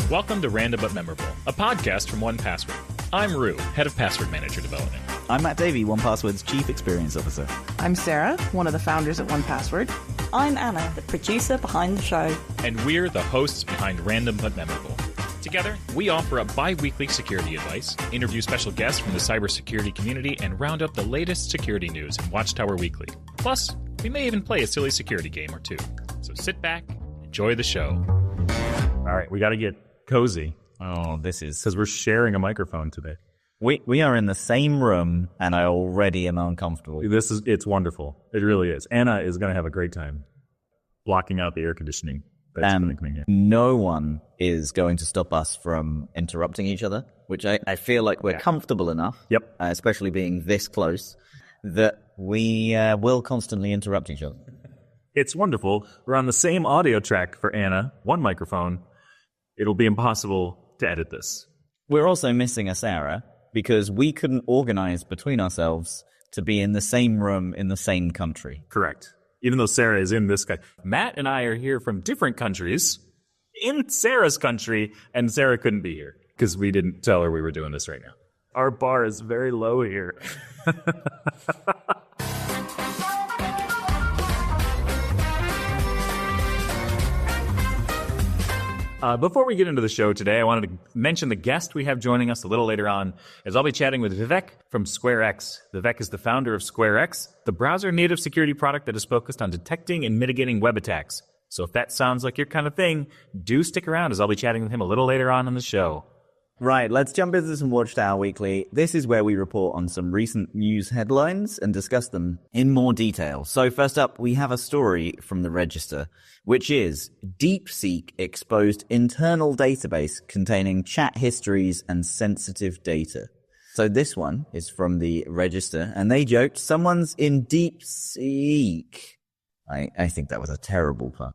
Welcome to Random But Memorable, a podcast from 1Password. I'm Rue, head of password manager development. I'm Matt Davey, 1Password's Chief Experience Officer. I'm Sarah, one of the founders at 1Password. I'm Anna, the producer behind the show. And we're the hosts behind Random But Memorable. Together, we offer up bi-weekly security advice, interview special guests from the cybersecurity community, and round up the latest security news in Watchtower Weekly. Plus, we may even play a silly security game or two. So sit back and enjoy the show. All right, we got to get cozy. Oh, this is... Because we're sharing a microphone today. We are in the same room, and I already am uncomfortable. It's wonderful. It really is. Anna is going to have a great time blocking out the air conditioning. No one is going to stop us from interrupting each other, which I feel like we're comfortable enough, especially being this close, that we will constantly interrupt each other. It's wonderful. We're on the same audio track for Anna, one microphone. It'll be impossible to edit this. We're also missing a Sarah because we couldn't organize between ourselves to be in the same room in the same country. Correct. Even though Sarah is in this guy. Matt and I are here from different countries in Sarah's country, and Sarah couldn't be here because we didn't tell her we were doing this right now. Our bar is very low here. Before we get into the show today, I wanted to mention the guest we have joining us a little later on, as I'll be chatting with Vivek from SquareX. Vivek is the founder of SquareX, the browser-native security product that is focused on detecting and mitigating web attacks. So if that sounds like your kind of thing, do stick around, as I'll be chatting with him a little later on in the show. Right, let's jump into some Watchtower Weekly. This is where we report on some recent news headlines and discuss them in more detail. So first up, we have a story from the Register, which is DeepSeek exposed internal database containing chat histories and sensitive data. So this one is from the Register, and they joked, someone's in DeepSeek. I think that was a terrible pun.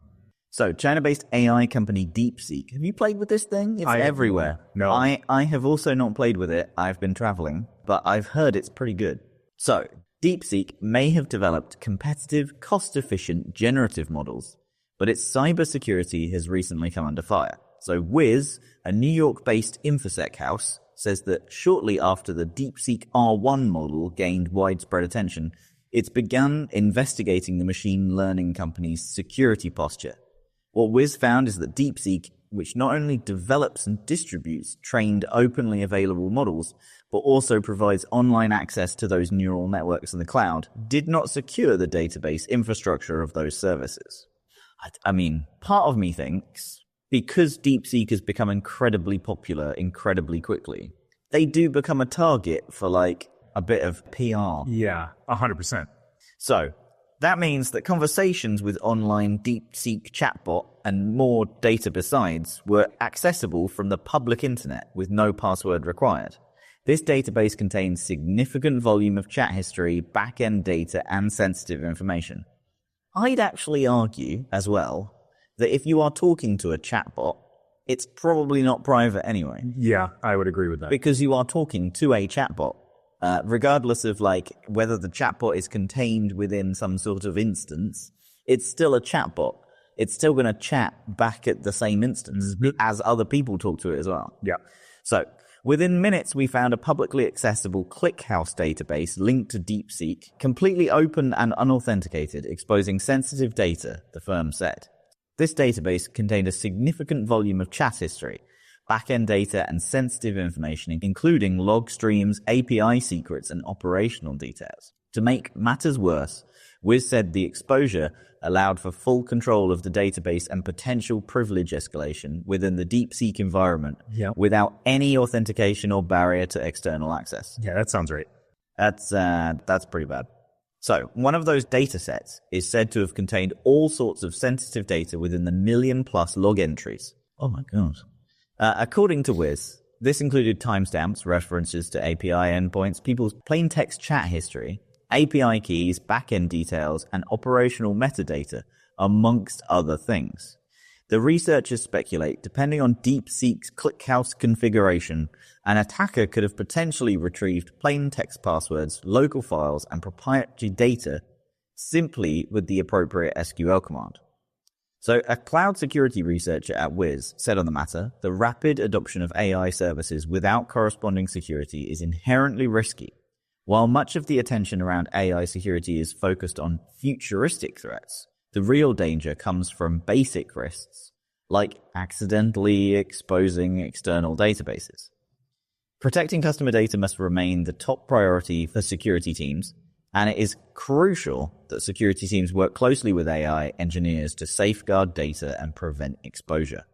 So, China-based AI company DeepSeek. Have you played with this thing? It's everywhere. No. I have also not played with it. I've been traveling, but I've heard it's pretty good. So, DeepSeek may have developed competitive, cost-efficient generative models, but its cybersecurity has recently come under fire. So, Wiz, a New York-based InfoSec house, says that shortly after the DeepSeek R1 model gained widespread attention, it's begun investigating the machine learning company's security posture. What Wiz found is that DeepSeek, which not only develops and distributes trained openly available models, but also provides online access to those neural networks in the cloud, did not secure the database infrastructure of those services. I mean, part of me thinks, because DeepSeek has become incredibly popular incredibly quickly, they do become a target for, like, a bit of PR. Yeah, 100%. So, that means that conversations with online DeepSeek chatbot and more data besides were accessible from the public internet with no password required. This database contains significant volume of chat history, back-end data, and sensitive information. I'd actually argue, as well, that if you are talking to a chatbot, it's probably not private anyway. Yeah, I would agree with that. Because you are talking to a chatbot. Regardless of like whether the chatbot is contained within some sort of instance, it's still a chatbot. It's still going to chat back at the same instance as other people talk to it as well. Yeah. So within minutes, we found a publicly accessible ClickHouse database linked to DeepSeek, completely open and unauthenticated, exposing sensitive data, the firm said. This database contained a significant volume of chat history, back-end data, and sensitive information, including log streams, API secrets, and operational details. To make matters worse, Wiz said the exposure allowed for full control of the database and potential privilege escalation within the DeepSeek environment without any authentication or barrier to external access. Yeah, that sounds right. That's pretty bad. So, one of those data sets is said to have contained all sorts of sensitive data within the 1 million-plus log entries. Oh my god. According to Wiz, this included timestamps, references to API endpoints, people's plain text chat history, API keys, backend details, and operational metadata, amongst other things. The researchers speculate, depending on DeepSeek's ClickHouse configuration, an attacker could have potentially retrieved plain text passwords, local files, and proprietary data simply with the appropriate SQL command. So a cloud security researcher at Wiz said on the matter, the rapid adoption of AI services without corresponding security is inherently risky. While much of the attention around AI security is focused on futuristic threats, the real danger comes from basic risks, like accidentally exposing external databases. Protecting customer data must remain the top priority for security teams, and it is crucial that security teams work closely with AI engineers to safeguard data and prevent exposure.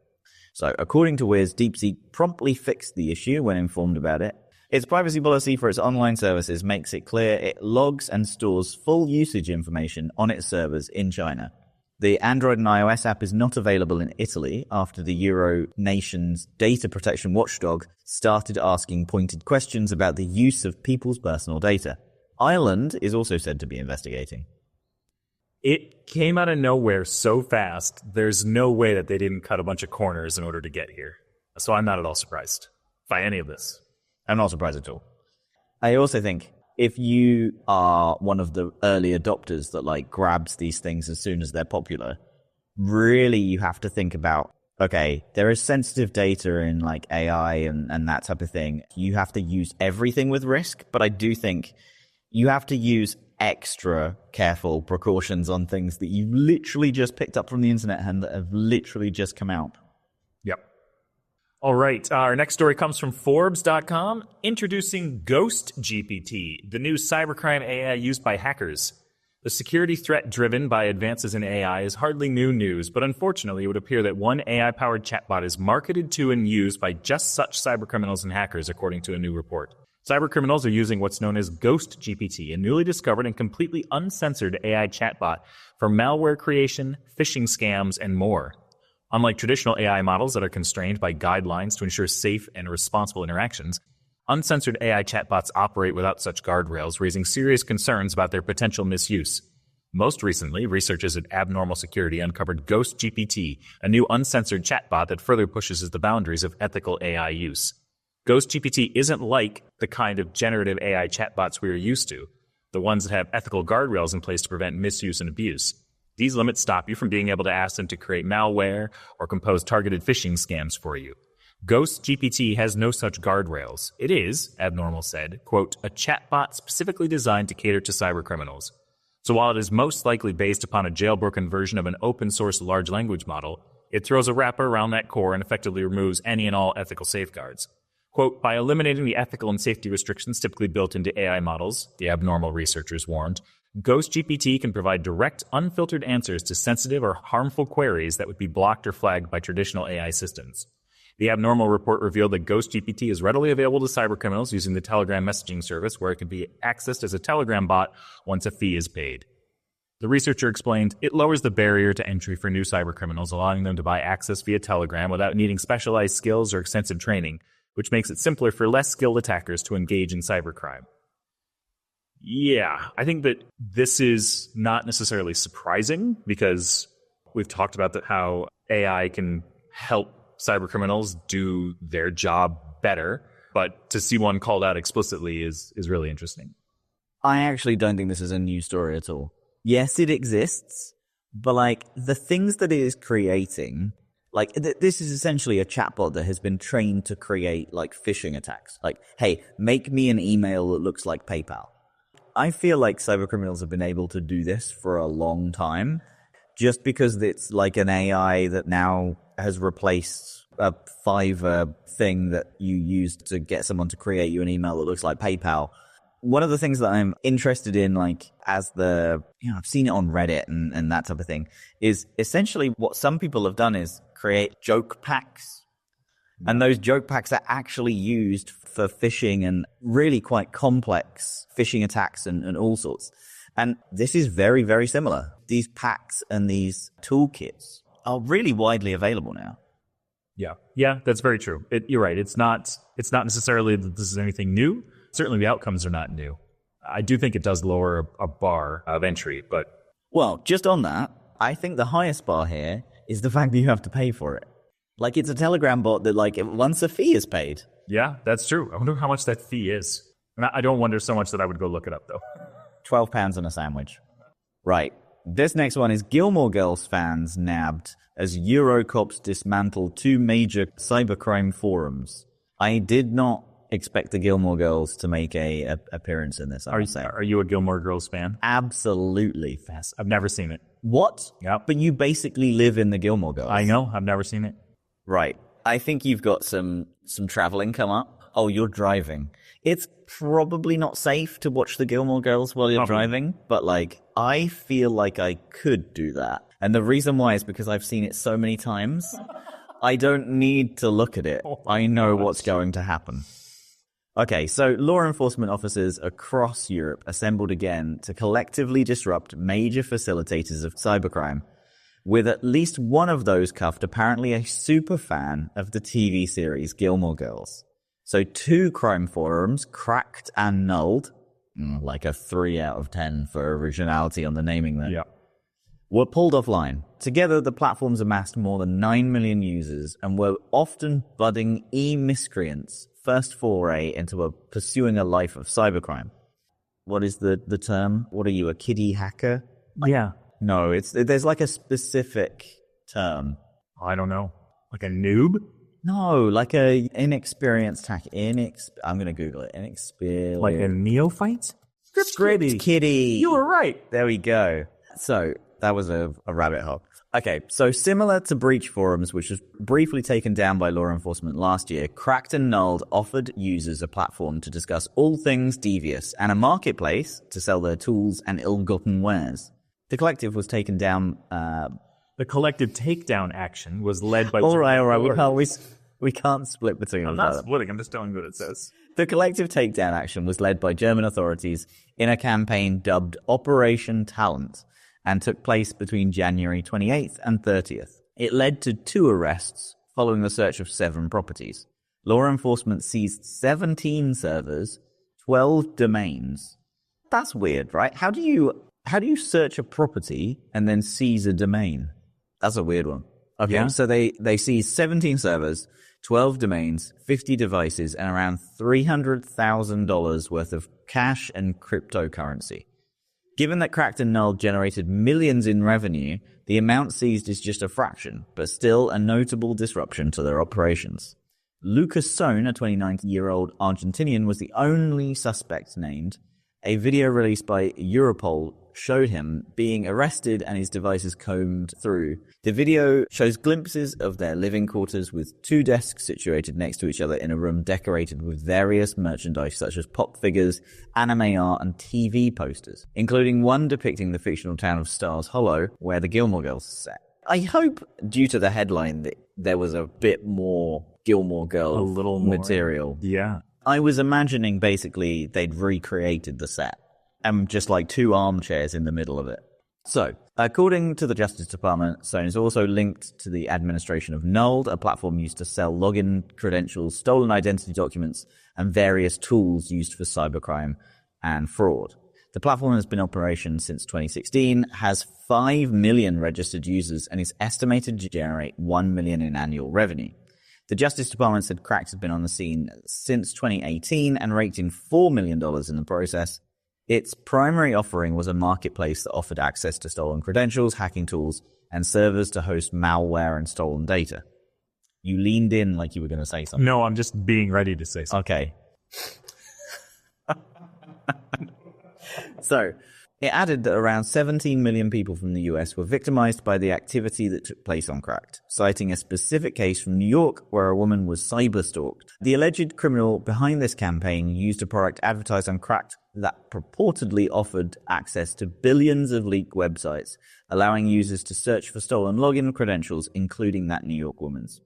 So, according to Wiz, DeepSeek promptly fixed the issue when informed about it. Its privacy policy for its online services makes it clear it logs and stores full usage information on its servers in China. The Android and iOS app is not available in Italy after the Euro nation's data protection watchdog started asking pointed questions about the use of people's personal data. Ireland is also said to be investigating. It came out of nowhere so fast, there's no way that they didn't cut a bunch of corners in order to get here. So I'm not at all surprised by any of this. I'm not surprised at all. I also think if you are one of the early adopters that grabs these things as soon as they're popular, really you have to think about, okay, there is sensitive data in AI and that type of thing. You have to use everything with risk, but I do think you have to use extra careful precautions on things that you literally just picked up from the internet and that have literally just come out. Yep. All right. Our next story comes from Forbes.com, introducing Ghost GPT, the new cybercrime AI used by hackers. The security threat driven by advances in AI is hardly new news, but unfortunately it would appear that one AI-powered chatbot is marketed to and used by just such cybercriminals and hackers, according to a new report. Cybercriminals are using what's known as Ghost GPT, a newly discovered and completely uncensored AI chatbot for malware creation, phishing scams, and more. Unlike traditional AI models that are constrained by guidelines to ensure safe and responsible interactions, uncensored AI chatbots operate without such guardrails, raising serious concerns about their potential misuse. Most recently, researchers at Abnormal Security uncovered Ghost GPT, a new uncensored chatbot that further pushes the boundaries of ethical AI use. Ghost GPT isn't like the kind of generative AI chatbots we are used to, the ones that have ethical guardrails in place to prevent misuse and abuse. These limits stop you from being able to ask them to create malware or compose targeted phishing scams for you. Ghost GPT has no such guardrails. It is, Abnormal said, quote, a chatbot specifically designed to cater to cybercriminals. So while it is most likely based upon a jailbroken version of an open-source large language model, it throws a wrapper around that core and effectively removes any and all ethical safeguards. Quote, by eliminating the ethical and safety restrictions typically built into AI models, the Abnormal researchers warned, Ghost GPT can provide direct, unfiltered answers to sensitive or harmful queries that would be blocked or flagged by traditional AI systems. The Abnormal report revealed that Ghost GPT is readily available to cybercriminals using the Telegram messaging service, where it can be accessed as a Telegram bot once a fee is paid. The researcher explained, it lowers the barrier to entry for new cybercriminals, allowing them to buy access via Telegram without needing specialized skills or extensive training, which makes it simpler for less skilled attackers to engage in cybercrime. Yeah, I think that this is not necessarily surprising because we've talked about how AI can help cybercriminals do their job better, but to see one called out explicitly is really interesting. I actually don't think this is a new story at all. Yes, it exists, but the things that it is creating, this is essentially a chatbot that has been trained to create phishing attacks. Hey, make me an email that looks like PayPal. I feel like cybercriminals have been able to do this for a long time, just because it's an AI that now has replaced a Fiverr thing that you used to get someone to create you an email that looks like PayPal. One of the things that I'm interested in, I've seen it on Reddit and that type of thing, is essentially what some people have done is create joke packs. And those joke packs are actually used for phishing and really quite complex phishing attacks and all sorts. And this is very, very similar. These packs and these toolkits are really widely available now. Yeah, that's very true. You're right. It's not necessarily that this is anything new. Certainly the outcomes are not new. I do think it does lower a bar of entry, but... Well, just on that, I think the highest bar here is the fact that you have to pay for it. It's a Telegram bot that, once a fee is paid. Yeah, that's true. I wonder how much that fee is. And I don't wonder so much that I would go look it up, though. £12 on a sandwich. Right. This next one is Gilmore Girls fans nabbed as Eurocops dismantle 2 major cybercrime forums. I did not expect the Gilmore Girls to make a appearance in this. Are you a Gilmore Girls fan? Absolutely. I've never seen it. What? Yep. But you basically live in the Gilmore Girls. I know. I've never seen it. Right. I think you've got some traveling come up. Oh, you're driving. It's probably not safe to watch the Gilmore Girls while you're driving, but like, I feel like I could do that. And the reason why is because I've seen it so many times. I don't need to look at it. I know what's going to happen. Okay, so law enforcement officers across Europe assembled again to collectively disrupt major facilitators of cybercrime, with at least one of those cuffed apparently a super fan of the TV series Gilmore Girls. So 2 crime forums, cracked and nulled, like a 3 out of 10 for originality on the naming there, Yeah. were pulled offline. Together, the platforms amassed more than 9 million users and were often budding e-miscreants' first foray into pursuing a life of cybercrime. What is the term? What are you, a kiddie hacker? Yeah. No, there's like a specific term. I don't know. Like a noob? No, like a inexperienced hacker. I'm going to Google it. Inexperienced. Like a neophyte? Script kiddie. You were right. There we go. So that was a rabbit hole. Okay, so similar to Breach Forums, which was briefly taken down by law enforcement last year, Cracked and Nulled offered users a platform to discuss all things devious and a marketplace to sell their tools and ill-gotten wares. The collective was taken down. The collective takedown action was led by... All right. We can't split between them. I'm not splitting. I'm just telling you what it says. The collective takedown action was led by German authorities in a campaign dubbed Operation Talent, and took place between January 28th and 30th. It led to 2 arrests following the search of 7 properties. Law enforcement seized 17 servers, 12 domains. That's weird, right? How do you search a property and then seize a domain? That's a weird one. Okay, yeah. So they seized 17 servers, 12 domains, 50 devices, and around $300,000 worth of cash and cryptocurrency. Given that Cracked and Null generated millions in revenue, the amount seized is just a fraction, but still a notable disruption to their operations. Lucas Sohn, a 29-year-old Argentinian, was the only suspect named. A video released by Europol showed him being arrested and his devices combed through. The video shows glimpses of their living quarters with 2 desks situated next to each other in a room decorated with various merchandise such as pop figures, anime art, and TV posters, including one depicting the fictional town of Stars Hollow, where the Gilmore Girls is set. I hope, due to the headline, that there was a bit more Gilmore Girls material. Yeah. I was imagining basically they'd recreated the set and just like 2 armchairs in the middle of it. So, according to the Justice Department, Sony is also linked to the administration of Nulled, a platform used to sell login credentials, stolen identity documents, and various tools used for cybercrime and fraud. The platform has been in operation since 2016, has 5 million registered users, and is estimated to generate $1 million in annual revenue. The Justice Department said Cracked had been on the scene since 2018 and raked in $4 million in the process. Its primary offering was a marketplace that offered access to stolen credentials, hacking tools, and servers to host malware and stolen data. You leaned in like you were going to say something. No, I'm just being ready to say something. Okay. So, it added that around 17 million people from the US were victimized by the activity that took place on Cracked, citing a specific case from New York where a woman was cyber-stalked. The alleged criminal behind this campaign used a product advertised on Cracked that purportedly offered access to billions of leaked websites, allowing users to search for stolen login credentials, including that New York woman's.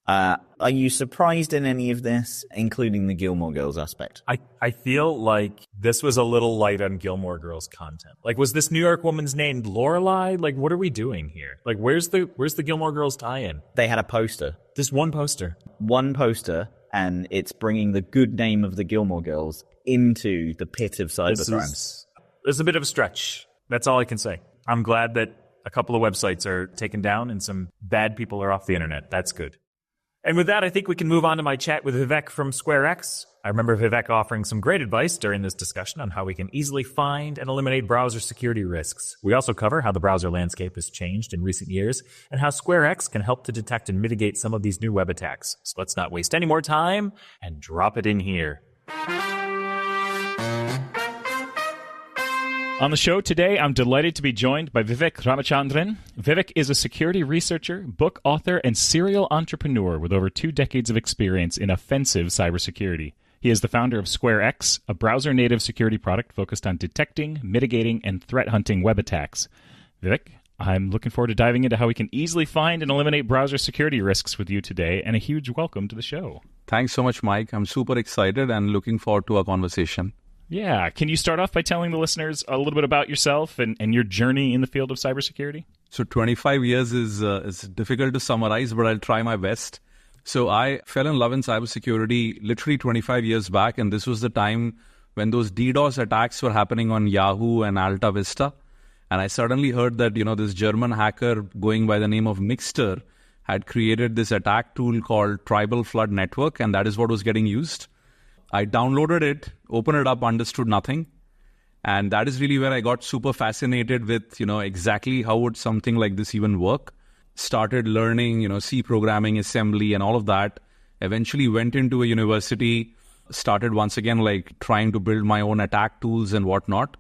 Are you surprised in any of this, including the Gilmore Girls aspect? I feel like this was a little light on Gilmore Girls content. Like, was this New York woman's named Lorelai? Like, what are we doing here? Like, where's the Gilmore Girls tie-in? They had a poster. This one poster. One poster, and it's bringing the good name of the Gilmore Girls into the pit of cybercrimes. It's a bit of a stretch. That's all I can say. I'm glad that a couple of websites are taken down and some bad people are off the internet. That's good. And with that, I think we can move on to my chat with Vivek from SquareX. I remember Vivek offering some great advice during this discussion on how we can easily find and eliminate browser security risks. We also cover how the browser landscape has changed in recent years and how SquareX can help to detect and mitigate some of these new web attacks. So let's not waste any more time and drop it in here. On the show today, I'm delighted to be joined by Vivek Ramachandran. Vivek is a security researcher, book author, and serial entrepreneur with over 2 decades of experience in offensive cybersecurity. He is the founder of SquareX, a browser-native security product focused on detecting, mitigating, and threat hunting web attacks. Vivek, I'm looking forward to diving into how we can easily find and eliminate browser security risks with you today, and a huge welcome to the show. Thanks so much, Mike. I'm super excited and looking forward to our conversation. Yeah. Can you start off by telling the listeners a little bit about yourself and your journey in the field of cybersecurity? So 25 years is difficult to summarize, but I'll try my best. So I fell in love in cybersecurity literally 25 years back, and this was the time when those DDoS attacks were happening on Yahoo and Alta Vista. And I suddenly heard that, this German hacker going by the name of Mixter had created this attack tool called Tribal Flood Network, and that is what was getting used. I downloaded it, opened it up, understood nothing. And that is really where I got super fascinated with, exactly how would something like this even work. Started learning, C programming, assembly, and all of that. Eventually went into a university, started once again, trying to build my own attack tools and whatnot.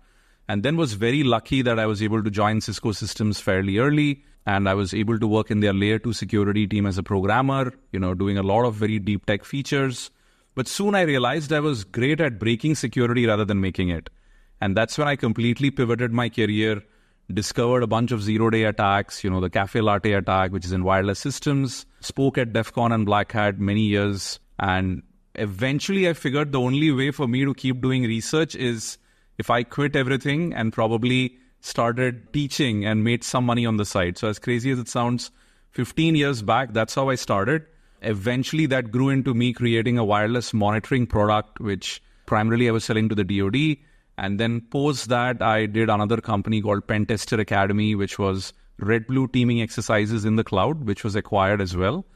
And then was very lucky that I was able to join Cisco Systems fairly early. And I was able to work in their layer 2 security team as a programmer, doing a lot of very deep tech features. But soon I realized I was great at breaking security rather than making it. And that's when I completely pivoted my career, discovered a bunch of zero-day attacks, the Cafe Latte attack, which is in wireless systems, spoke at DEF CON and Black Hat many years. And eventually I figured the only way for me to keep doing research is if I quit everything and probably started teaching and made some money on the side. So as crazy as it sounds, 15 years back, that's how I started. Eventually, that grew into me creating a wireless monitoring product, which primarily I was selling to the DoD. And then post that, I did another company called Pentester Academy, which was red-blue teaming exercises in the cloud, which was acquired as well.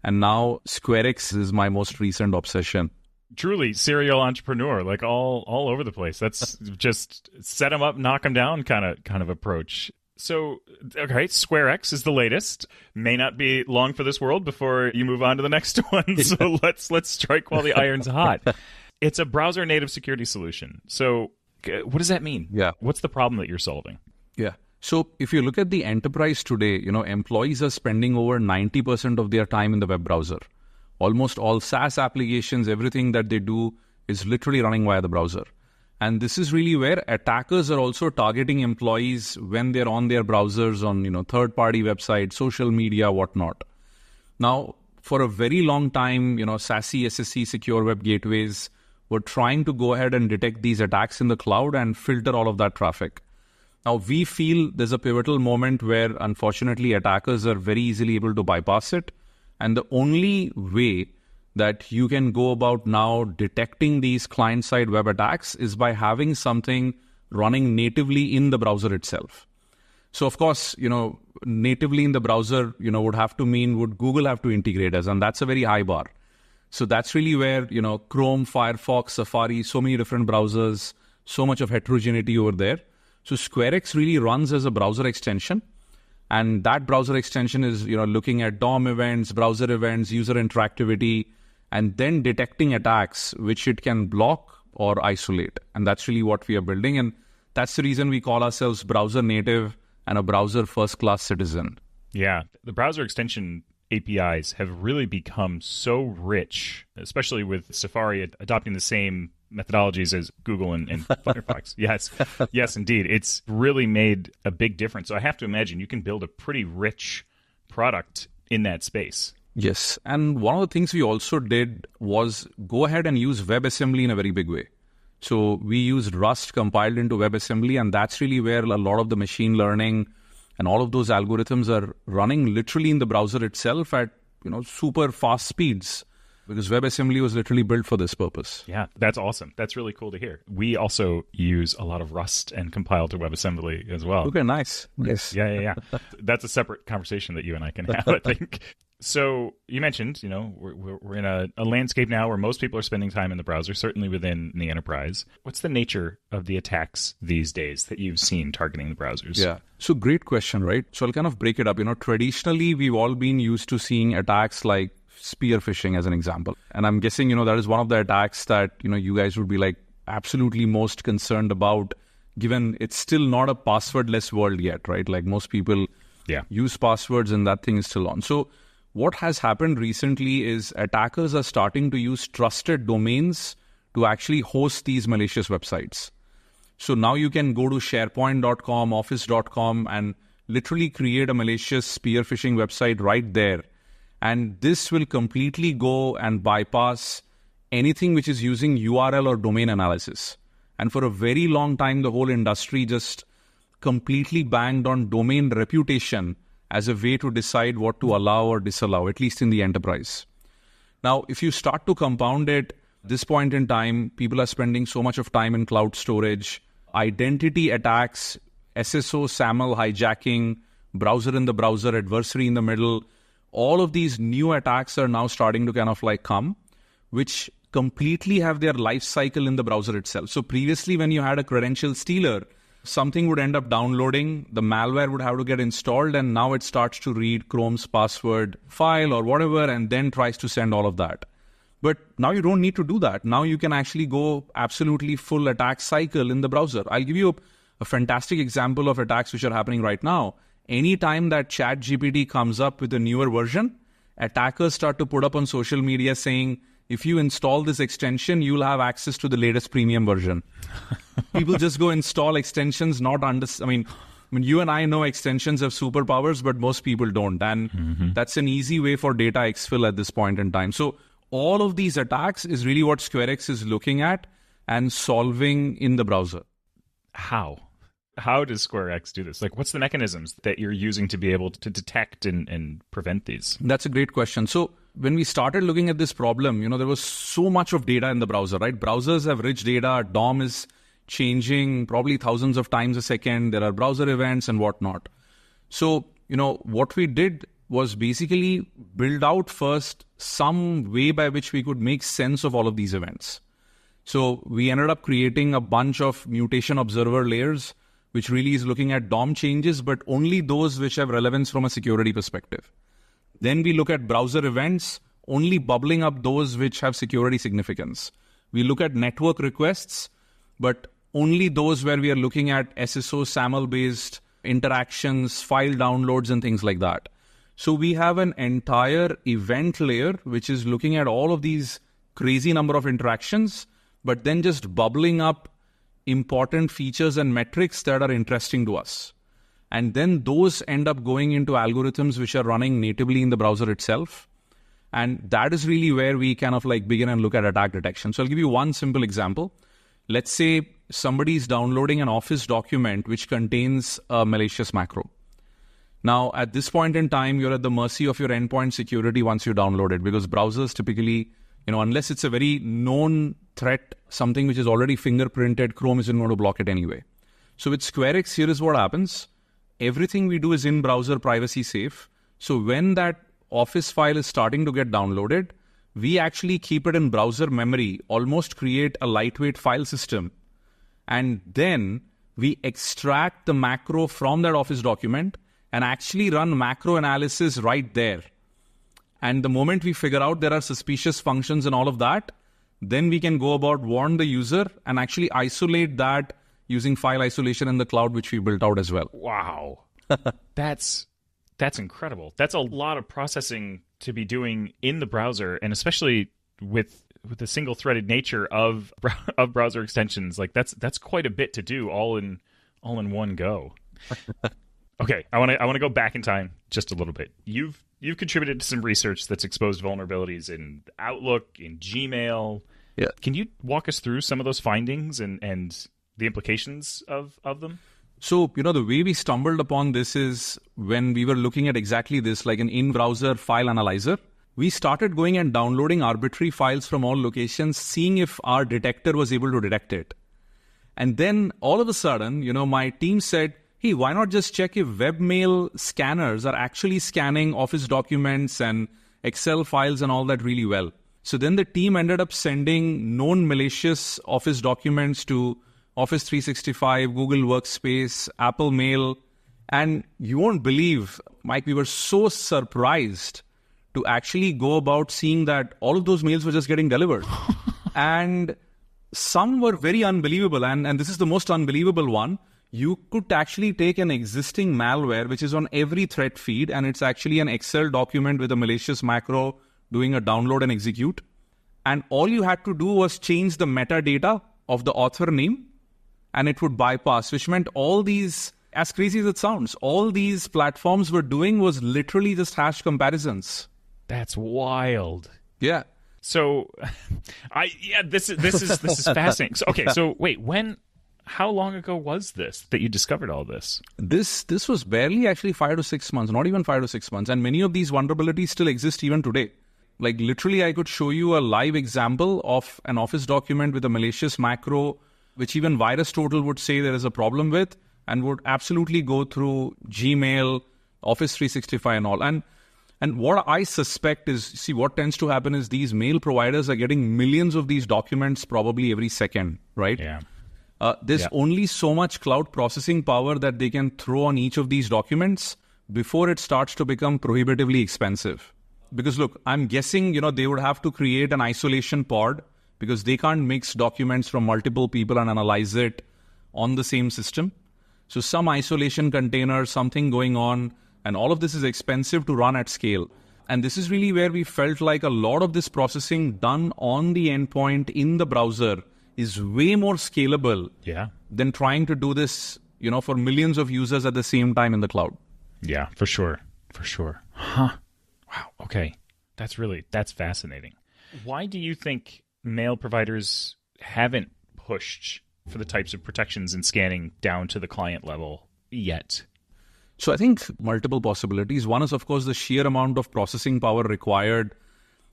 And now SquareX is my most recent obsession. Truly serial entrepreneur, all over the place. That's just set them up, knock them down kind of approach. So, okay, SquareX is the latest. May not be long for this world before you move on to the next one. So let's strike while the iron's hot. It's a browser-native security solution. So what does that mean? Yeah. What's the problem that you're solving? Yeah. So if you look at the enterprise today, employees are spending over 90% of their time in the web browser. Almost all SaaS applications, everything that they do is literally running via the browser. And this is really where attackers are also targeting employees when they're on their browsers on, third-party websites, social media, whatnot. Now, for a very long time, SASE, SSE, secure web gateways were trying to go ahead and detect these attacks in the cloud and filter all of that traffic. Now, we feel there's a pivotal moment where, unfortunately, attackers are very easily able to bypass it. And the only way that you can go about now detecting these client-side web attacks is by having something running natively in the browser itself. So, of course, natively in the browser, would have to mean would Google have to integrate us? And that's a very high bar. So that's really where, Chrome, Firefox, Safari, so many different browsers, so much of heterogeneity over there. So SquareX really runs as a browser extension. And that browser extension is, looking at DOM events, browser events, user interactivity, and then detecting attacks which it can block or isolate. And that's really what we are building. And that's the reason we call ourselves browser native and a browser first-class citizen. Yeah, the browser extension APIs have really become so rich, especially with Safari adopting the same methodologies as Google and Firefox. Yes, indeed. It's really made a big difference. So I have to imagine you can build a pretty rich product in that space. Yes. And one of the things we also did was go ahead and use WebAssembly in a very big way. So we used Rust compiled into WebAssembly, and that's really where a lot of the machine learning and all of those algorithms are running literally in the browser itself at super fast speeds. because WebAssembly was literally built for this purpose. Yeah, that's awesome. That's really cool to hear. We also use a lot of Rust and compile to WebAssembly as well. Okay, nice. Yes. Yeah. That's a separate conversation that you and I can have, I think. So you mentioned, we're in a landscape now where most people are spending time in the browser, certainly within the enterprise. What's the nature of the attacks these days that you've seen targeting the browsers? Yeah. So great question, right? So I'll kind of break it up. Traditionally, we've all been used to seeing attacks like spear phishing as an example. And I'm guessing, that is one of the attacks that, you guys would be like absolutely most concerned about, given it's still not a passwordless world yet, right? Like most people use passwords and that thing is still on. So what has happened recently is attackers are starting to use trusted domains to actually host these malicious websites. So now you can go to SharePoint.com, Office.com and literally create a malicious spear phishing website right there. And this will completely go and bypass anything which is using URL or domain analysis. And for a very long time, the whole industry just completely banged on domain reputation as a way to decide what to allow or disallow, at least in the enterprise. Now, if you start to compound it, this point in time, people are spending so much of time in cloud storage, identity attacks, SSO, SAML hijacking, browser in the browser, adversary in the middle. All of these new attacks are now starting to kind of like come, which completely have their life cycle in the browser itself. So previously, when you had a credential stealer, something would end up downloading, the malware would have to get installed, and now it starts to read Chrome's password file or whatever, and then tries to send all of that. But now you don't need to do that. Now you can actually go absolutely full attack cycle in the browser. I'll give you a fantastic example of attacks which are happening right now. Anytime that ChatGPT comes up with a newer version, attackers start to put up on social media saying, if you install this extension, you'll have access to the latest premium version. People just go install extensions, I mean, you and I know extensions have superpowers, but most people don't. And that's an easy way for data exfil at this point in time. So all of these attacks is really what SquareX is looking at and solving in the browser. How? How does SquareX do this? Like, what's the mechanisms that you're using to be able to detect and prevent these? That's a great question. So when we started looking at this problem, there was so much of data in the browser, right? Browsers have rich data. DOM is changing probably thousands of times a second. There are browser events and whatnot. So, what we did was basically build out first some way by which we could make sense of all of these events. So we ended up creating a bunch of mutation observer layers, which really is looking at DOM changes, but only those which have relevance from a security perspective. Then we look at browser events, only bubbling up those which have security significance. We look at network requests, but only those where we are looking at SSO, SAML-based interactions, file downloads, and things like that. So we have an entire event layer, which is looking at all of these crazy number of interactions, but then just bubbling up important features and metrics that are interesting to us. And then those end up going into algorithms which are running natively in the browser itself. And that is really where we kind of like begin and look at attack detection. So I'll give you one simple example. Let's say somebody is downloading an Office document which contains a malicious macro. Now, at this point in time, you're at the mercy of your endpoint security once you download it, because browsers typically, unless it's a very known threat, something which is already fingerprinted, Chrome isn't going to block it anyway. So with SquareX, here is what happens. Everything we do is in-browser privacy safe. So when that Office file is starting to get downloaded, we actually keep it in browser memory, almost create a lightweight file system. And then we extract the macro from that Office document and actually run macro analysis right there. And the moment we figure out there are suspicious functions and all of that, then we can go about warn the user and actually isolate that using file isolation in the cloud, which we built out as well. Wow. That's incredible. That's a lot of processing to be doing in the browser, and especially with the single-threaded nature of browser extensions. Like that's quite a bit to do all in one go. Okay, I want to go back in time just a little bit. You've contributed to some research that's exposed vulnerabilities in Outlook, in Gmail. Yeah. Can you walk us through some of those findings and the implications of them? So, the way we stumbled upon this is when we were looking at exactly this, like an in-browser file analyzer. we started going and downloading arbitrary files from all locations, seeing if our detector was able to detect it. And then all of a sudden, my team said, hey, why not just check if webmail scanners are actually scanning Office documents and Excel files and all that really well. So then the team ended up sending known malicious Office documents to Office 365, Google Workspace, Apple Mail. And you won't believe, Mike, we were so surprised to actually go about seeing that all of those mails were just getting delivered. And some were very unbelievable. And this is the most unbelievable one. You could actually take an existing malware, which is on every threat feed, and it's actually an Excel document with a malicious macro doing a download and execute. And all you had to do was change the metadata of the author name, and it would bypass, which meant all these, as crazy as it sounds, all these platforms were doing was literally just hash comparisons. That's wild. Yeah. So, this is fascinating. So wait, how long ago was this that you discovered all this? This was barely actually 5 to 6 months, not even 5 to 6 months. And many of these vulnerabilities still exist even today. Like literally, I could show you a live example of an Office document with a malicious macro, which even VirusTotal would say there is a problem with, and would absolutely go through Gmail, Office 365 and all. And what I suspect is, see, what tends to happen is these mail providers are getting millions of these documents probably every second, right? Yeah. There's only so much cloud processing power that they can throw on each of these documents before it starts to become prohibitively expensive. Because look, I'm guessing, they would have to create an isolation pod because they can't mix documents from multiple people and analyze it on the same system. So some isolation container, something going on, and all of this is expensive to run at scale. And this is really where we felt like a lot of this processing done on the endpoint in the browser is way more scalable than trying to do this, for millions of users at the same time in the cloud. Yeah, for sure. Huh. Wow. Okay. That's fascinating. Why do you think mail providers haven't pushed for the types of protections and scanning down to the client level yet? So I think multiple possibilities. One is, of course, the sheer amount of processing power required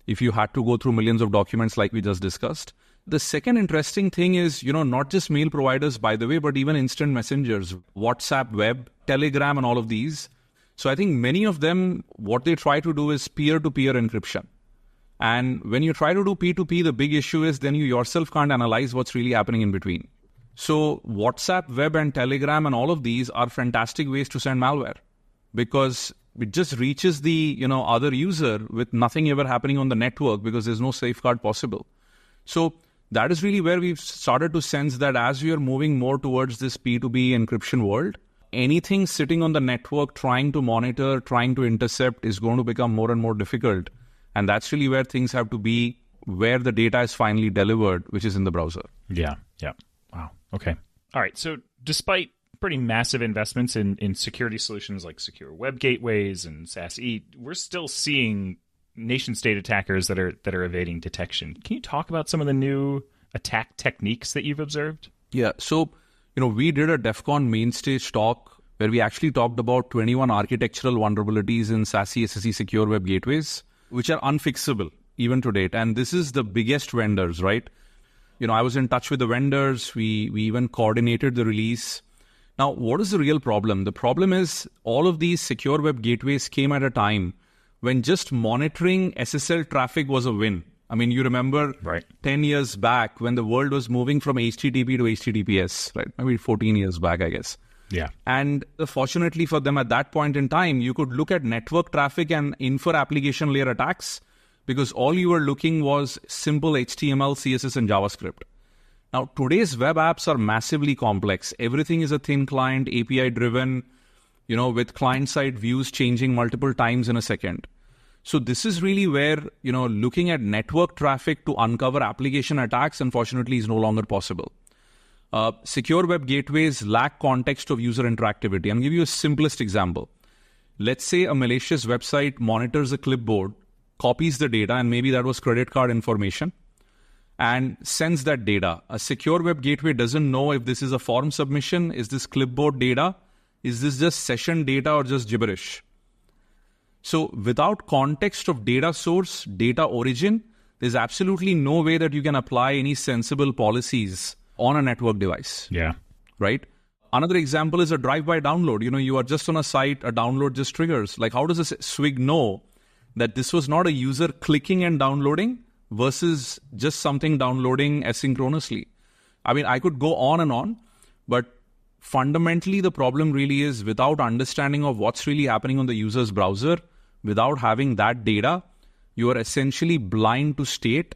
if you had to go through millions of documents like we just discussed. The second interesting thing is, not just mail providers, by the way, but even instant messengers, WhatsApp, web, Telegram, and all of these. So I think many of them, what they try to do is peer-to-peer encryption. And when you try to do P2P, the big issue is then you yourself can't analyze what's really happening in between. So WhatsApp, web, and Telegram and all of these are fantastic ways to send malware because it just reaches the other user with nothing ever happening on the network because there's no safeguard possible. So that is really where we've started to sense that as we are moving more towards this P2B encryption world, anything sitting on the network trying to monitor, trying to intercept is going to become more and more difficult. And that's really where things have to be, where the data is finally delivered, which is in the browser. Yeah. Wow. Okay. All right. So despite pretty massive investments in security solutions like secure web gateways and SASE, we're still seeing nation-state attackers that are evading detection. Can you talk about some of the new attack techniques that you've observed? Yeah. So, we did a DEF CON main stage talk where we actually talked about 21 architectural vulnerabilities in SASE, SSE secure web gateways, which are unfixable even to date. And this is the biggest vendors, right? I was in touch with the vendors. We even coordinated the release. Now, what is the real problem? The problem is all of these secure web gateways came at a time when just monitoring SSL traffic was a win. I mean, you remember 10 years back when the world was moving from HTTP to HTTPS, right? Maybe 14 years back, I guess. Yeah. And fortunately for them at that point in time, you could look at network traffic and infer application layer attacks because all you were looking was simple HTML, CSS, and JavaScript. Now, today's web apps are massively complex. Everything is a thin client, API-driven, with client-side views changing multiple times in a second. So this is really where, looking at network traffic to uncover application attacks, unfortunately, is no longer possible. Secure web gateways lack context of user interactivity. I'll give you a simplest example. Let's say a malicious website monitors a clipboard, copies the data, and maybe that was credit card information, and sends that data. A secure web gateway doesn't know if this is a form submission, is this clipboard data, is this just session data or just gibberish? So without context of data source, data origin, there's absolutely no way that you can apply any sensible policies on a network device. Yeah. Right? Another example is a drive-by download. You are just on a site, a download just triggers. Like, how does a swig know that this was not a user clicking and downloading versus just something downloading asynchronously? I mean, I could go on and on, but fundamentally the problem really is without understanding of what's really happening on the user's browser, without having that data, you are essentially blind to state.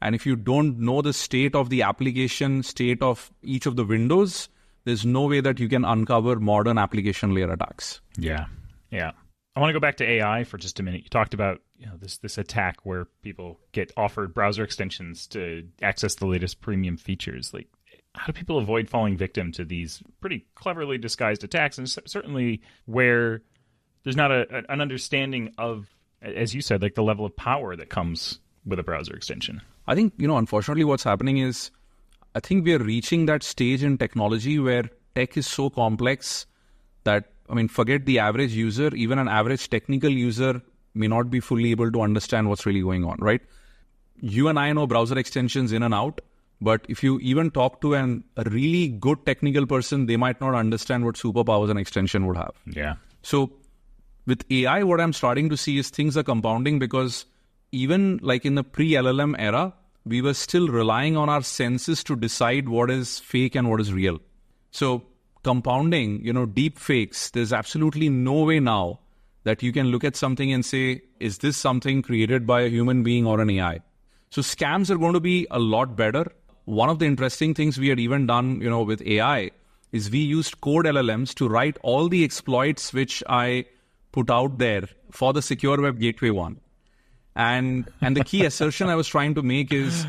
And if you don't know the state of the application, state of each of the windows, there's no way that you can uncover modern application layer attacks. Yeah. I want to go back to AI for just a minute. You talked about this attack where people get offered browser extensions to access the latest premium features. Like, how do people avoid falling victim to these pretty cleverly disguised attacks? And certainly where there's not an understanding of, as you said, like the level of power that comes with a browser extension. I think, unfortunately what's happening is, I think we are reaching that stage in technology where tech is so complex that, forget the average user, even an average technical user may not be fully able to understand what's really going on, right? You and I know browser extensions in and out, but if you even talk to a really good technical person, they might not understand what superpowers an extension would have. Yeah. So with AI, what I'm starting to see is things are compounding because even like in the pre-LLM era, we were still relying on our senses to decide what is fake and what is real. So compounding, deep fakes, there's absolutely no way now that you can look at something and say, is this something created by a human being or an AI? So scams are going to be a lot better. One of the interesting things we had even done, with AI is we used code LLMs to write all the exploits which I put out there for the Secure Web Gateway one. And the key assertion I was trying to make is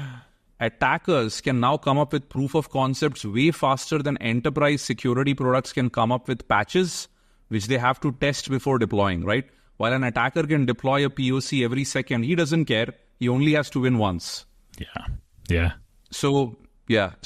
attackers can now come up with proof of concepts way faster than enterprise security products can come up with patches, which they have to test before deploying, right? While an attacker can deploy a POC every second, he doesn't care. He only has to win once. Yeah. So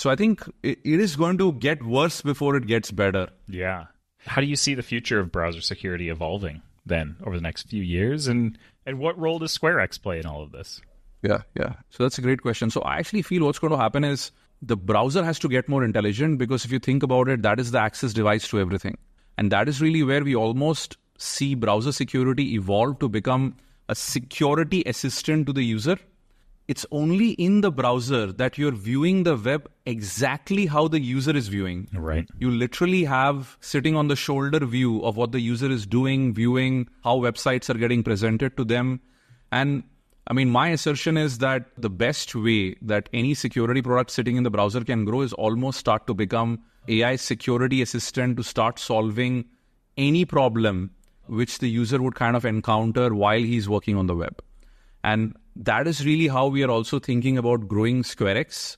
I think it is going to get worse before it gets better. Yeah. How do you see the future of browser security evolving then over the next few years? And what role does SquareX play in all of this? Yeah. So that's a great question. So I actually feel what's going to happen is the browser has to get more intelligent because if you think about it, that is the access device to everything. And that is really where we almost see browser security evolve to become a security assistant to the user. It's only in the browser that you're viewing the web exactly how the user is viewing. Right. You literally have sitting on the shoulder view of what the user is doing, viewing how websites are getting presented to them. And my assertion is that the best way that any security product sitting in the browser can grow is almost start to become AI security assistant to start solving any problem which the user would kind of encounter while he's working on the web. And that is really how we are also thinking about growing SquareX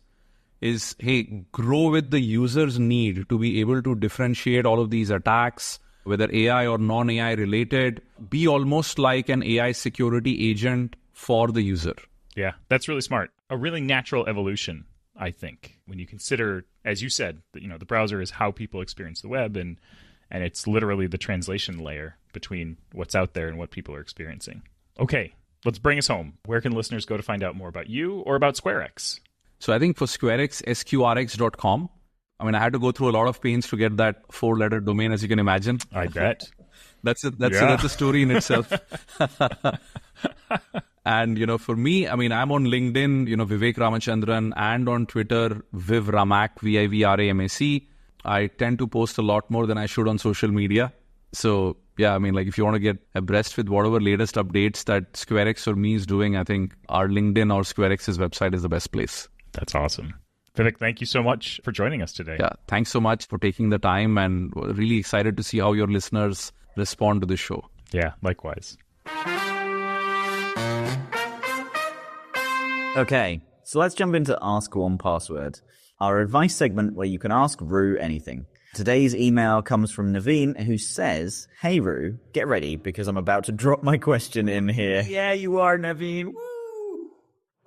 is, hey, grow with the user's need to be able to differentiate all of these attacks, whether AI or non-AI related, be almost like an AI security agent for the user. Yeah, that's really smart. A really natural evolution, I think, when you consider, as you said, that, the browser is how people experience the web, and it's literally the translation layer between what's out there and what people are experiencing. Okay, let's bring us home. Where can listeners go to find out more about you or about SquareX? So I think for SquareX, sqrx.com. I had to go through a lot of pains to get that 4-letter domain, as you can imagine. I bet. That's a story in itself. And, for me, I'm on LinkedIn, Vivek Ramachandran, and on Twitter, Viv Ramac, Vivramac. I tend to post a lot more than I should on social media. So, yeah, if you want to get abreast with whatever latest updates that SquareX or me is doing, I think our LinkedIn or SquareX's website is the best place. That's awesome. Vivek, thank you so much for joining us today. Yeah, thanks so much for taking the time, and really excited to see how your listeners respond to this show. Yeah, likewise. Okay, so let's jump into Ask One Password, our advice segment where you can ask Roo anything. Today's email comes from Naveen, who says, "Hey Roo, get ready because I'm about to drop my question in here." Yeah, you are, Naveen. Woo!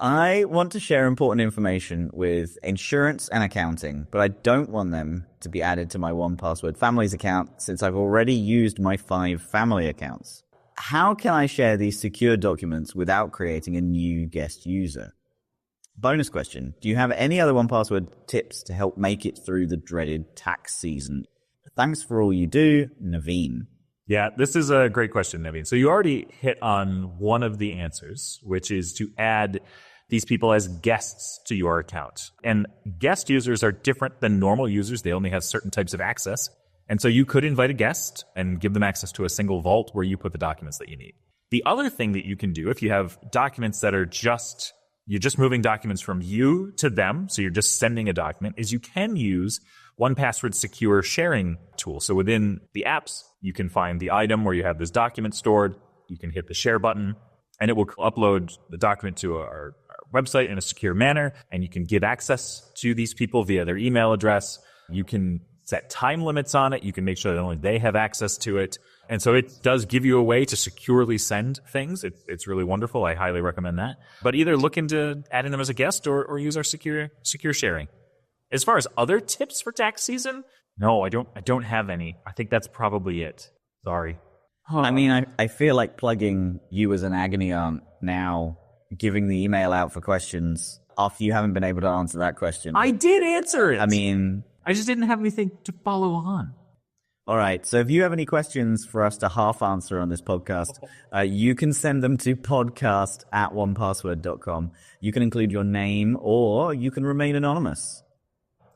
I want to share important information with insurance and accounting, but I don't want them to be added to my 1Password Families account since I've already used my 5 family accounts. How can I share these secure documents without creating a new guest user? Bonus question. Do you have any other 1Password tips to help make it through the dreaded tax season? Thanks for all you do, Naveen. Yeah, this is a great question, Naveen. So you already hit on one of the answers, which is to add these people as guests to your account. And guest users are different than normal users. They only have certain types of access. And so you could invite a guest and give them access to a single vault where you put the documents that you need. The other thing that you can do if you have documents that are you're just moving documents from you to them, so you're just sending a document, is you can use 1Password secure sharing tool. So within the apps, you can find the item where you have this document stored. You can hit the share button, and it will upload the document to our website in a secure manner, and you can give access to these people via their email address. You can set time limits on it. You can make sure that only they have access to it. And so it does give you a way to securely send things. It's really wonderful. I highly recommend that. But either look into adding them as a guest or use our secure sharing. As far as other tips for tax season, no, I don't have any. I think that's probably it. Sorry. I mean, I feel like plugging you as an agony aunt now, giving the email out for questions after you haven't been able to answer that question. I did answer it. I mean, I just didn't have anything to follow on. All right. So if you have any questions for us to half answer on this podcast, you can send them to podcast@onepassword.com. You can include your name or you can remain anonymous.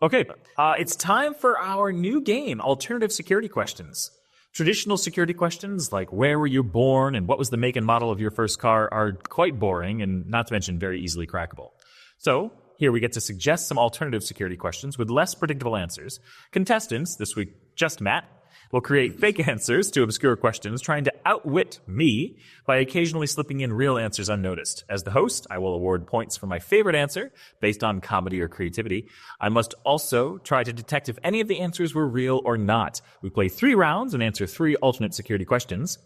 Okay. It's time for our new game, Alternative Security Questions. Traditional security questions like where were you born and what was the make and model of your first car are quite boring and not to mention very easily crackable. So here we get to suggest some alternative security questions with less predictable answers. Contestants, this week just Matt, will create fake answers to obscure questions, trying to outwit me by occasionally slipping in real answers unnoticed. As the host, I will award points for my favorite answer based on comedy or creativity. I must also try to detect if any of the answers were real or not. We play 3 rounds and answer 3 alternate security questions.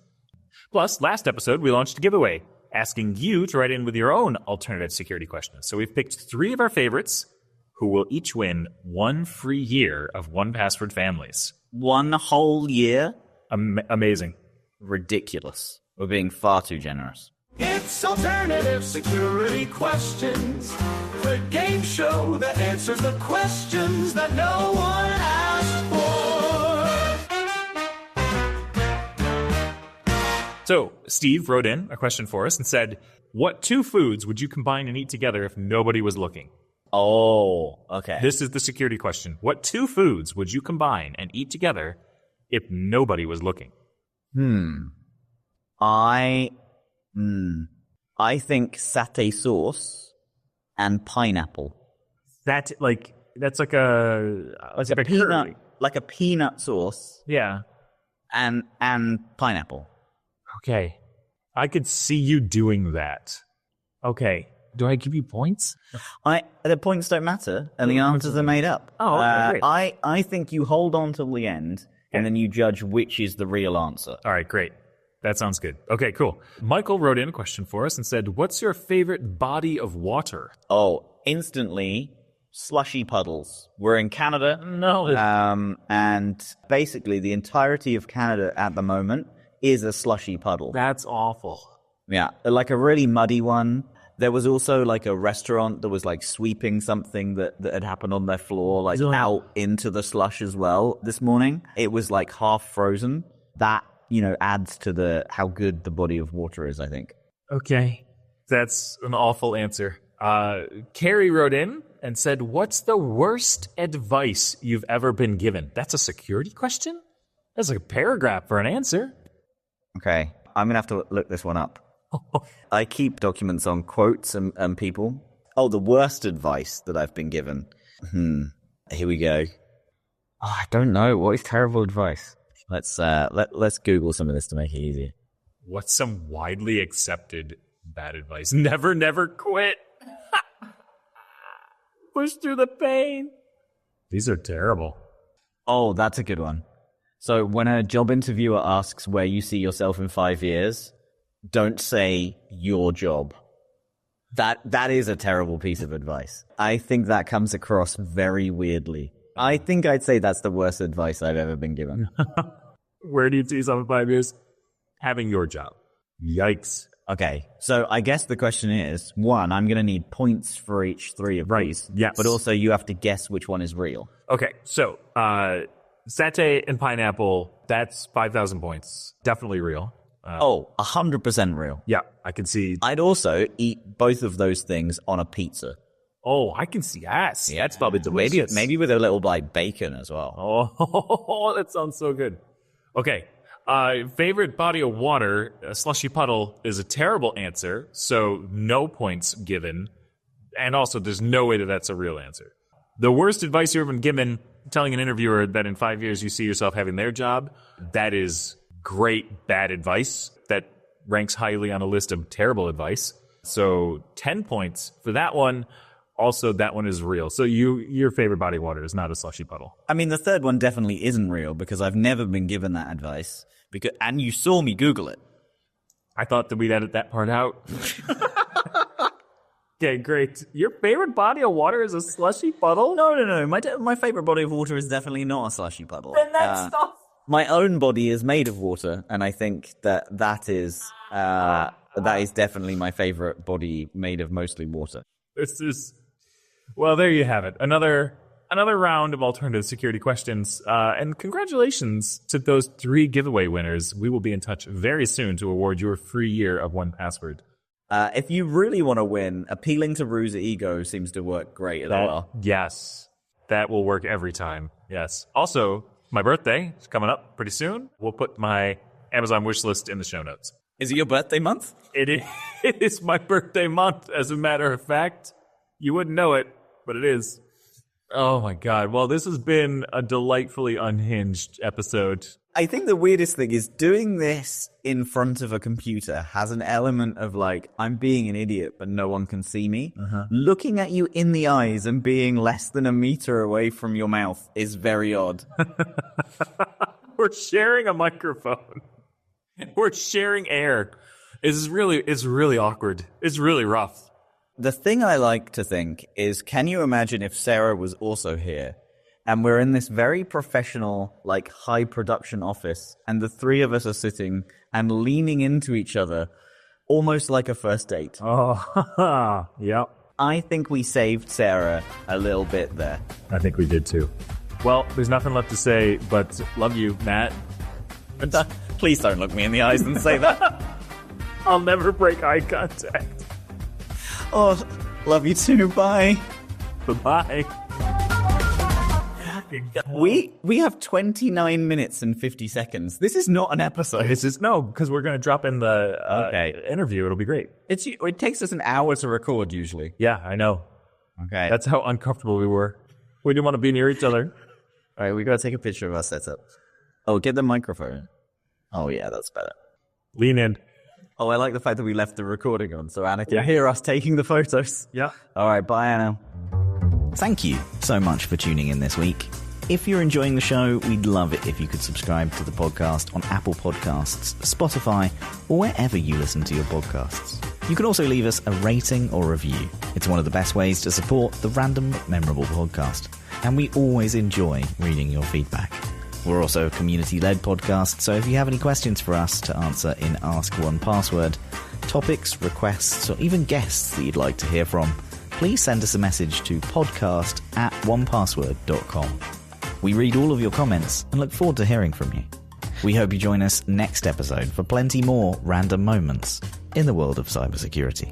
Plus, last episode, we launched a giveaway, asking you to write in with your own alternative security questions. So we've picked 3 of our favorites, who will each win 1 free year of 1Password families. 1 whole year? Amazing. Ridiculous. We're being far too generous. It's Alternative Security Questions, the game show that answers the questions that no one asked for. So, Steve wrote in a question for us and said, what 2 foods would you combine and eat together if nobody was looking? Oh, okay. This is the security question. What 2 foods would you combine and eat together if nobody was looking? I think satay sauce and pineapple. That's like a peanut sauce. Yeah. And pineapple. Okay. I could see you doing that. Okay. Do I give you points? The points don't matter, and the answers are made up. Oh, okay, great. I think you hold on till the end, and then you judge which is the real answer. All right, great. That sounds good. Okay, cool. Michael wrote in a question for us and said, what's your favorite body of water? Oh, instantly, slushy puddles. We're in Canada. No. And basically, the entirety of Canada at the moment is a slushy puddle. That's awful. Yeah, like a really muddy one. There was also like a restaurant that was like sweeping something that had happened on their floor, like out into the slush as well this morning. It was like half frozen. That, adds to how good the body of water is, I think. Okay. That's an awful answer. Carrie wrote in and said, what's the worst advice you've ever been given? That's a security question? That's like a paragraph for an answer. Okay. I'm going to have to look this one up. I keep documents on quotes and people. Oh, the worst advice that I've been given. Here we go. Oh, I don't know. What is terrible advice? Let's Google some of this to make it easier. What's some widely accepted bad advice? Never quit. Push through the pain. These are terrible. Oh, that's a good one. So when a job interviewer asks where you see yourself in 5 years, don't say your job. That is a terrible piece of advice. I think that comes across very weirdly. I think I'd say that's the worst advice I've ever been given. Where do you see yourself in 5 years? Having your job. Yikes. Okay, so I guess the question is, one, I'm going to need points for each three of these. Yes. But also you have to guess which one is real. Okay, so satay and pineapple, that's 5,000 points. Definitely real. 100% real. Yeah, I can see. I'd also eat both of those things on a pizza. Oh, I can see. Yes, yeah, that's probably delicious. Maybe with a little like bacon as well. Oh, that sounds so good. Okay. Favorite body of water, a slushy puddle, is a terrible answer, so no points given. And also, there's no way that that's a real answer. The worst advice you've ever been given, telling an interviewer that in 5 years you see yourself having their job, that is great bad advice. That ranks highly on a list of terrible advice. So 10 points for that one. Also, that one is real. So your favorite body of water is not a slushy puddle. I mean, the third one definitely isn't real because I've never been given that advice. And you saw me Google it. I thought that we'd edit that part out. Okay, great. Your favorite body of water is a slushy puddle? No. My favorite body of water is definitely not a slushy puddle. Then that's stuff. My own body is made of water, and I think that is definitely my favorite body made of mostly water. This is... Well, there you have it. Another round of alternative security questions. And congratulations to those 3 giveaway winners. We will be in touch very soon to award your free year of 1Password. If you really want to win, appealing to Rue's ego seems to work great as well. Yes, that will work every time. Yes. Also, my birthday is coming up pretty soon. We'll put my Amazon wish list in the show notes. Is it your birthday month? It is my birthday month, as a matter of fact. You wouldn't know it, but it is. Oh, my God. Well, this has been a delightfully unhinged episode. I think the weirdest thing is doing this in front of a computer has an element of like, I'm being an idiot, but no one can see me. Looking at you in the eyes and being less than a meter away from your mouth is very odd. We're sharing a microphone. We're sharing air. It's really awkward. It's really rough. The thing I like to think is, can you imagine if Sarah was also here and we're in this very professional, like high production office and the 3 of us are sitting and leaning into each other almost like a first date? Oh, yep. I think we saved Sarah a little bit there. I think we did too. Well, there's nothing left to say, but love you, Matt. Please don't look me in the eyes and say that. I'll never break eye contact. Oh, love you too. Bye. Bye-bye. We have 29 minutes and 50 seconds. This is not an episode. No, because we're going to drop in the interview. It'll be great. It takes us an hour to record usually. Yeah, I know. Okay. That's how uncomfortable we were. We didn't want to be near each other. All right, we got to take a picture of our setup. Oh, get the microphone. Oh, yeah, that's better. Lean in. Oh, I like the fact that we left the recording on so Anna can hear us taking the photos. Yeah. All right, bye, Anna. Thank you so much for tuning in this week. If you're enjoying the show, we'd love it if you could subscribe to the podcast on Apple Podcasts, Spotify, or wherever you listen to your podcasts. You can also leave us a rating or review. It's one of the best ways to support the Random but Memorable podcast, and we always enjoy reading your feedback. We're also a community-led podcast, so if you have any questions for us to answer in Ask 1Password, topics, requests, or even guests that you'd like to hear from, please send us a message to podcast@onepassword.com. We read all of your comments and look forward to hearing from you. We hope you join us next episode for plenty more random moments in the world of cybersecurity.